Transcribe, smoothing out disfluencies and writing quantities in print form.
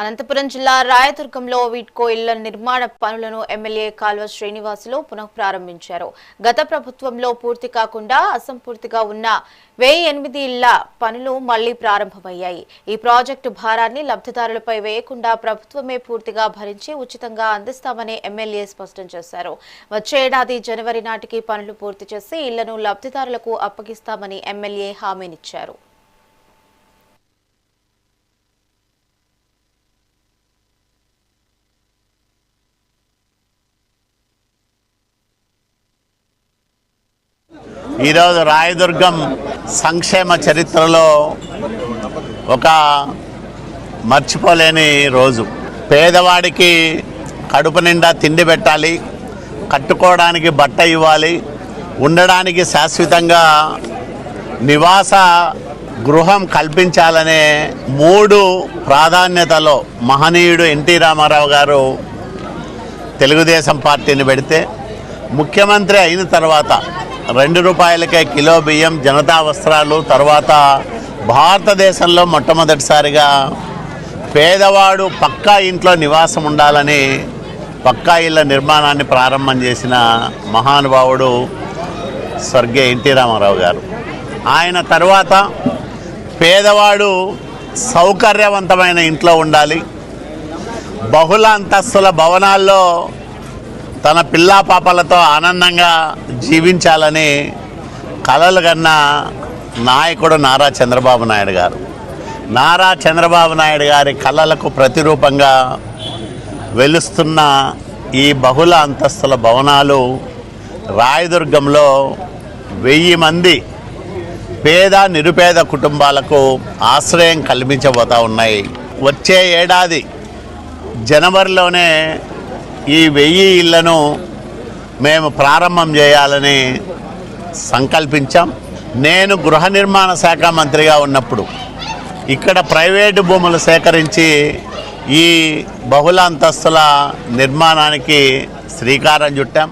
అనంతపురం జిల్లా రాయదుర్గంలో వీడ్కో ఇళ్ల నిర్మాణ పనులను ఎమ్మెల్యే కాల్వ శ్రీనివాసులు పునః ప్రారంభించారు. గత ప్రభుత్వంలో పూర్తి కాకుండా అసంపూర్తిగా ఉన్న 1008 ఇళ్ల పనులు మళ్లీ ప్రారంభమయ్యాయి. ఈ ప్రాజెక్టు భారాన్ని లబ్ధిదారులపై వేయకుండా ప్రభుత్వమే పూర్తిగా భరించి ఉచితంగా అందిస్తామని ఎమ్మెల్యే స్పష్టం చేశారు. వచ్చే ఏడాది జనవరి నాటికి పనులు పూర్తి చేసి ఇళ్లను లబ్ధిదారులకు అప్పగిస్తామని ఎమ్మెల్యే హామీనిచ్చారు. ఈరోజు రాయదుర్గం సంక్షేమ చరిత్రలో ఒక మర్చిపోలేని రోజు. పేదవాడికి కడుపు నిండా తిండి పెట్టాలి, కట్టుకోవడానికి బట్ట ఇవ్వాలి, ఉండడానికి శాశ్వతంగా నివాస గృహం కల్పించాలనే 3 ప్రాధాన్యతలో మహనీయుడు ఎన్టీ రామారావు గారు తెలుగుదేశం పార్టీని పెడితే, ముఖ్యమంత్రి అయిన తర్వాత 2 రూపాయలకే కిలో బియ్యం, జనతా వస్త్రాలు, తర్వాత భారతదేశంలో మొట్టమొదటిసారిగా పేదవాడు పక్కా ఇంట్లో నివాసం ఉండాలని పక్కా ఇళ్ల నిర్మాణాన్ని ప్రారంభం చేసిన మహానుభావుడు స్వర్గీయ ఎన్టీ రామారావు గారు. ఆయన తర్వాత పేదవాడు సౌకర్యవంతమైన ఇంట్లో ఉండాలి, బహుళ అంతస్తుల భవనాల్లో తన పిల్లా పాపలతో ఆనందంగా జీవించాలని కలలు కన్న నాయకుడు నారా చంద్రబాబు నాయుడు గారు. నారా చంద్రబాబు నాయుడు గారి కలలకు ప్రతిరూపంగా వెలుస్తున్న ఈ బహుళ అంతస్తుల భవనాలు రాయదుర్గంలో 1000 మంది పేద నిరుపేద కుటుంబాలకు ఆశ్రయం కల్పించబోతూ ఉన్నాయి. వచ్చే ఏడాది జనవరిలోనే ఈ 1000 ఇళ్లను మేము ప్రారంభం చేయాలని సంకల్పించాం. నేను గృహ నిర్మాణ శాఖ మంత్రిగా ఉన్నప్పుడు ఇక్కడ ప్రైవేటు భూములు సేకరించి ఈ బహుళ అంతస్తుల నిర్మాణానికి శ్రీకారం చుట్టాం.